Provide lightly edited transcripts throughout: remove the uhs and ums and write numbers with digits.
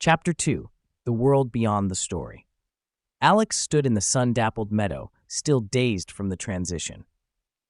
Chapter 2. The World Beyond the Story. Alex stood in the sun-dappled meadow, still dazed from the transition.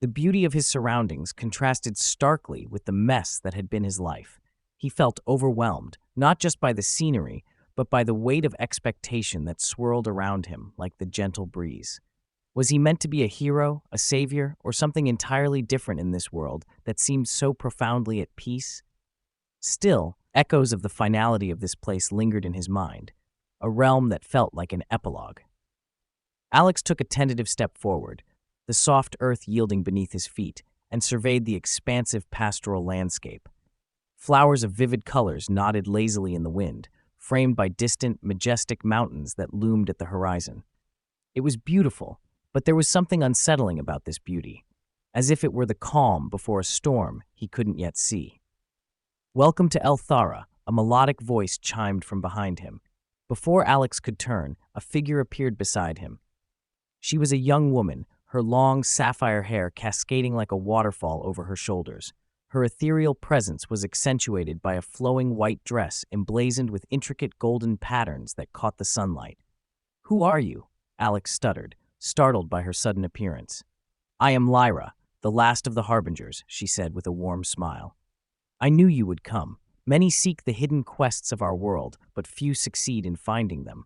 The beauty of his surroundings contrasted starkly with the mess that had been his life. He felt overwhelmed, not just by the scenery, but by the weight of expectation that swirled around him like the gentle breeze. Was he meant to be a hero, a savior, or something entirely different in this world that seemed so profoundly at peace? Still, echoes of the finality of this place lingered in his mind, a realm that felt like an epilogue. Alex took a tentative step forward, the soft earth yielding beneath his feet, and surveyed the expansive pastoral landscape. Flowers of vivid colors nodded lazily in the wind, framed by distant, majestic mountains that loomed at the horizon. It was beautiful, but there was something unsettling about this beauty, as if it were the calm before a storm he couldn't yet see. "Welcome to Elthara," a melodic voice chimed from behind him. Before Alex could turn, a figure appeared beside him. She was a young woman, her long sapphire hair cascading like a waterfall over her shoulders. Her ethereal presence was accentuated by a flowing white dress emblazoned with intricate golden patterns that caught the sunlight. "Who are you?" Alex stuttered, startled by her sudden appearance. "I am Lyra, the last of the Harbingers," she said with a warm smile. "I knew you would come. Many seek the hidden quests of our world, but few succeed in finding them."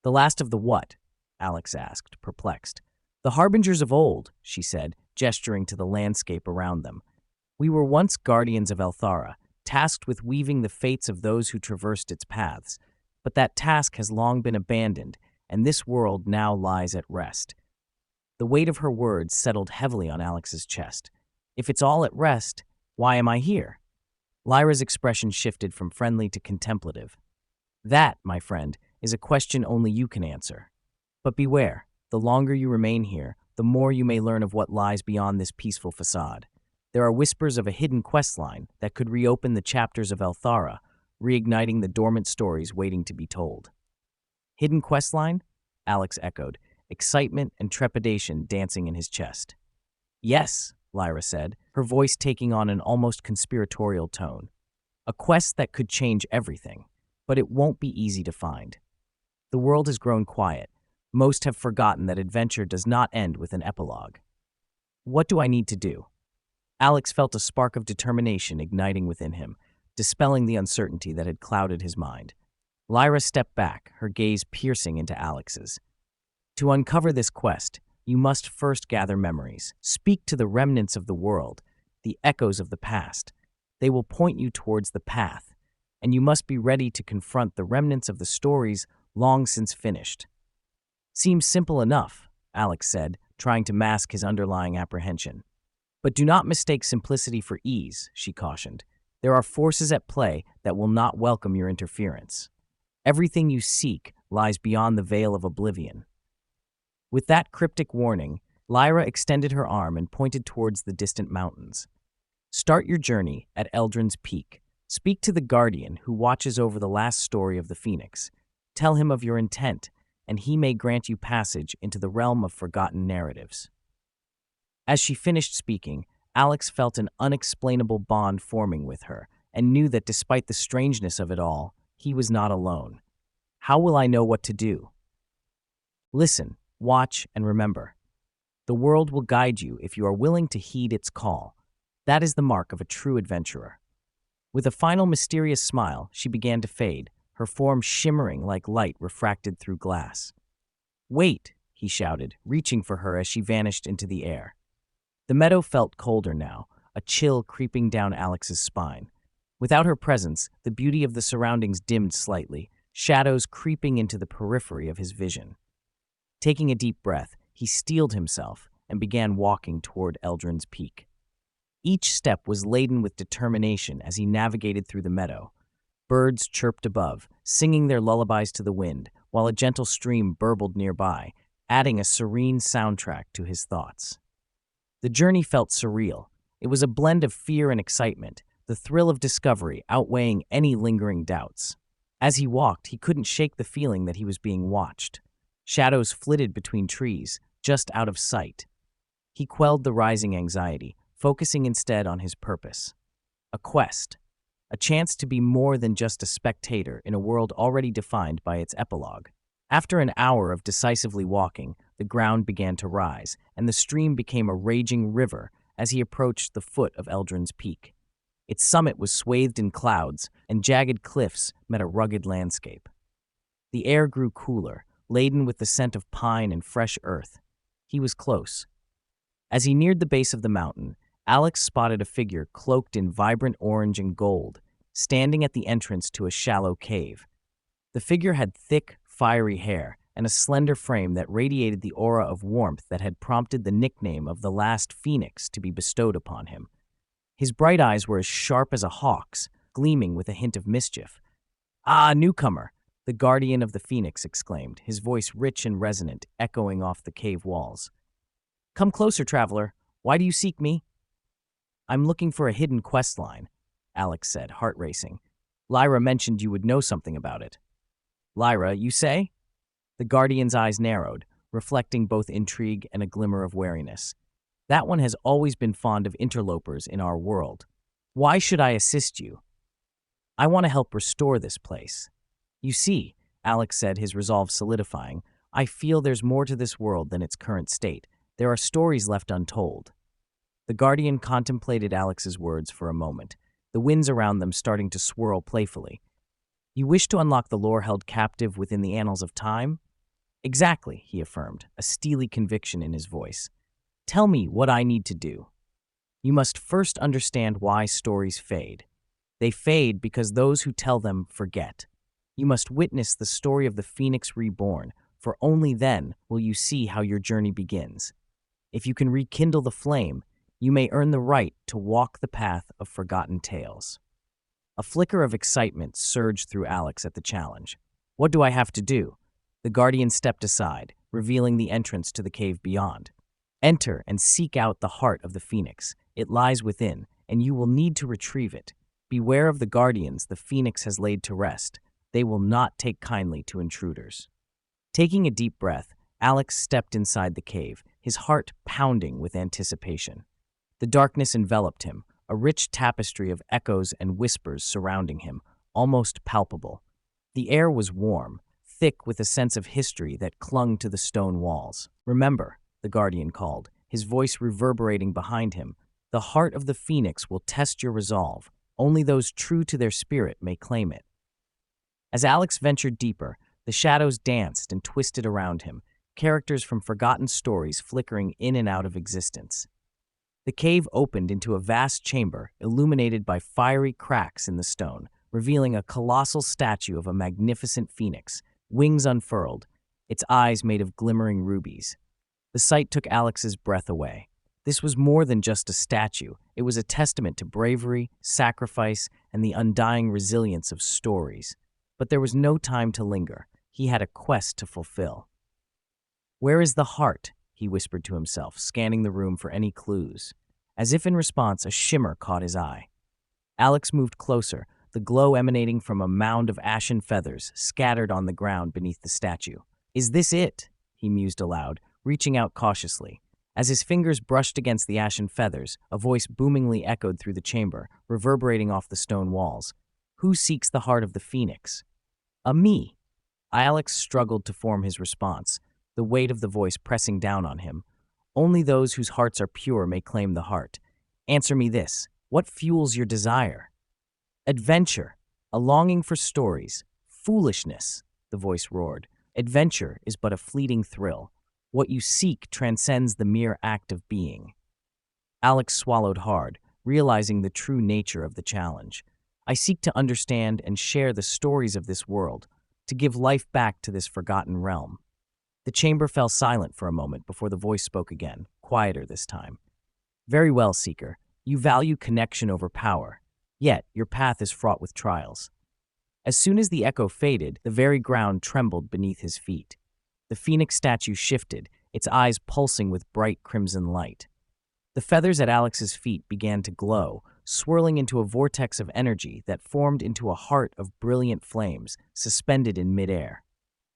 "The last of the what?" Alex asked, perplexed. "The Harbingers of old," she said, gesturing to the landscape around them. "We were once guardians of Elthara, tasked with weaving the fates of those who traversed its paths. But that task has long been abandoned, and this world now lies at rest." The weight of her words settled heavily on Alex's chest. "If it's all at rest, why am I here?" Lyra's expression shifted from friendly to contemplative. "That, my friend, is a question only you can answer. But beware, the longer you remain here, the more you may learn of what lies beyond this peaceful facade. There are whispers of a hidden questline that could reopen the chapters of Elthara, reigniting the dormant stories waiting to be told." "Hidden questline?" Alex echoed, excitement and trepidation dancing in his chest. "Yes," Lyra said, her voice taking on an almost conspiratorial tone. "A quest that could change everything, but it won't be easy to find. The world has grown quiet. Most have forgotten that adventure does not end with an epilogue." "What do I need to do?" Alex felt a spark of determination igniting within him, dispelling the uncertainty that had clouded his mind. Lyra stepped back, her gaze piercing into Alex's. "To uncover this quest, you must first gather memories. Speak to the remnants of the world, the echoes of the past. They will point you towards the path, and you must be ready to confront the remnants of the stories long since finished." "Seems simple enough," Alex said, trying to mask his underlying apprehension. "But do not mistake simplicity for ease," she cautioned. "There are forces at play that will not welcome your interference. Everything you seek lies beyond the veil of oblivion." With that cryptic warning, Lyra extended her arm and pointed towards the distant mountains. "Start your journey at Eldrin's Peak. Speak to the Guardian who watches over the last story of the Phoenix. Tell him of your intent, and he may grant you passage into the realm of forgotten narratives." As she finished speaking, Alex felt an unexplainable bond forming with her, and knew that despite the strangeness of it all, he was not alone. "How will I know what to do?" "Listen, watch, and remember. The world will guide you if you are willing to heed its call. That is the mark of a true adventurer." With a final mysterious smile, she began to fade, her form shimmering like light refracted through glass. "Wait," he shouted, reaching for her as she vanished into the air. The meadow felt colder now, a chill creeping down Alex's spine. Without her presence, the beauty of the surroundings dimmed slightly, shadows creeping into the periphery of his vision. Taking a deep breath, he steeled himself and began walking toward Eldrin's Peak. Each step was laden with determination as he navigated through the meadow. Birds chirped above, singing their lullabies to the wind, while a gentle stream burbled nearby, adding a serene soundtrack to his thoughts. The journey felt surreal. It was a blend of fear and excitement, the thrill of discovery outweighing any lingering doubts. As he walked, he couldn't shake the feeling that he was being watched. Shadows flitted between trees, just out of sight. He quelled the rising anxiety, focusing instead on his purpose. A quest. a chance to be more than just a spectator in a world already defined by its epilogue. After an hour of decisively walking, the ground began to rise, and the stream became a raging river as he approached the foot of Eldrin's Peak. Its summit was swathed in clouds, and jagged cliffs met a rugged landscape. The air grew cooler, laden with the scent of pine and fresh earth. He was close. As he neared the base of the mountain, Alex spotted a figure cloaked in vibrant orange and gold, standing at the entrance to a shallow cave. The figure had thick, fiery hair and a slender frame that radiated the aura of warmth that had prompted the nickname of the last phoenix to be bestowed upon him. His bright eyes were as sharp as a hawk's, gleaming with a hint of mischief. "Ah, newcomer!" the guardian of the phoenix exclaimed, his voice rich and resonant, echoing off the cave walls. "Come closer, traveler. Why do you seek me?" "I'm looking for a hidden quest line," Alex said, heart racing. "Lyra mentioned you would know something about it." "Lyra, you say?" The guardian's eyes narrowed, reflecting both intrigue and a glimmer of wariness. "That one has always been fond of interlopers in our world. Why should I assist you?" "I want to help restore this place." "You see," Alex said, his resolve solidifying, "I feel there's more to this world than its current state. There are stories left untold." The guardian contemplated Alex's words for a moment, the winds around them starting to swirl playfully. "You wish to unlock the lore held captive within the annals of time?" "Exactly," he affirmed, a steely conviction in his voice. "Tell me what I need to do." "You must first understand why stories fade. They fade because those who tell them forget. You must witness the story of the Phoenix reborn, for only then will you see how your journey begins. If you can rekindle the flame, you may earn the right to walk the path of forgotten tales." A flicker of excitement surged through Alex at the challenge. "What do I have to do?" The guardian stepped aside, revealing the entrance to the cave beyond. "Enter and seek out the heart of the phoenix. It lies within, and you will need to retrieve it. Beware of the guardians the phoenix has laid to rest. They will not take kindly to intruders." Taking a deep breath, Alex stepped inside the cave, his heart pounding with anticipation. The darkness enveloped him, a rich tapestry of echoes and whispers surrounding him, almost palpable. The air was warm, thick with a sense of history that clung to the stone walls. "Remember," the guardian called, his voice reverberating behind him, "the heart of the phoenix will test your resolve. Only those true to their spirit may claim it." As Alex ventured deeper, the shadows danced and twisted around him, characters from forgotten stories flickering in and out of existence. The cave opened into a vast chamber illuminated by fiery cracks in the stone, revealing a colossal statue of a magnificent phoenix, wings unfurled, its eyes made of glimmering rubies. The sight took Alex's breath away. This was more than just a statue. It was a testament to bravery, sacrifice, and the undying resilience of stories. But there was no time to linger. He had a quest to fulfill. "Where is the heart?" he whispered to himself, scanning the room for any clues. As if in response, a shimmer caught his eye. Alex moved closer, the glow emanating from a mound of ashen feathers scattered on the ground beneath the statue. "Is this it?" he mused aloud, reaching out cautiously. As his fingers brushed against the ashen feathers, a voice boomingly echoed through the chamber, reverberating off the stone walls. "Who seeks the heart of the phoenix?" "A me." Alex struggled to form his response, the weight of the voice pressing down on him. "Only those whose hearts are pure may claim the heart. Answer me this. What fuels your desire?" "Adventure. A longing for stories. Foolishness," the voice roared. "Adventure is but a fleeting thrill. What you seek transcends the mere act of being." Alex swallowed hard, realizing the true nature of the challenge. "I seek to understand and share the stories of this world, to give life back to this forgotten realm." The chamber fell silent for a moment before the voice spoke again, quieter this time. "Very well, Seeker. You value connection over power. Yet, your path is fraught with trials." As soon as the echo faded, the very ground trembled beneath his feet. The phoenix statue shifted, its eyes pulsing with bright crimson light. The feathers at Alex's feet began to glow, swirling into a vortex of energy that formed into a heart of brilliant flames, suspended in midair.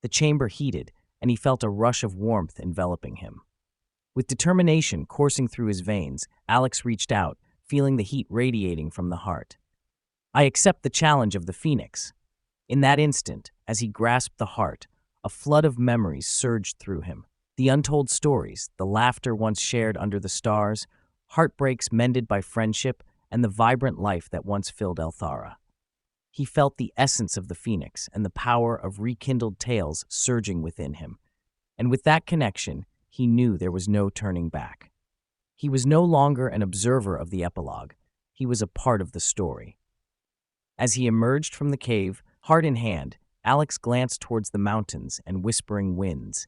The chamber heated, and he felt a rush of warmth enveloping him. With determination coursing through his veins, Alex reached out, feeling the heat radiating from the heart. I accept the challenge of the phoenix. In that instant, as he grasped the heart, a flood of memories surged through him. The untold stories, the laughter once shared under the stars, heartbreaks mended by friendship, and the vibrant life that once filled Elthara. He felt the essence of the phoenix and the power of rekindled tales surging within him. And with that connection, he knew there was no turning back. He was no longer an observer of the epilogue. He was a part of the story. As he emerged from the cave, heart in hand, Alex glanced towards the mountains and whispering winds.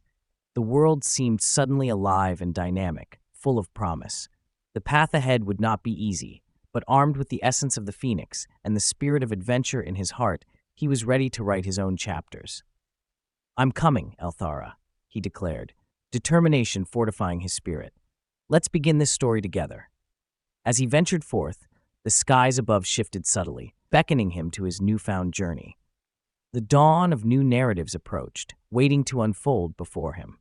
The world seemed suddenly alive and dynamic, full of promise. The path ahead would not be easy, but armed with the essence of the phoenix and the spirit of adventure in his heart, he was ready to write his own chapters. "I'm coming, Elthara," he declared, determination fortifying his spirit. "Let's begin this story together." As he ventured forth, the skies above shifted subtly, beckoning him to his newfound journey. The dawn of new narratives approached, waiting to unfold before him.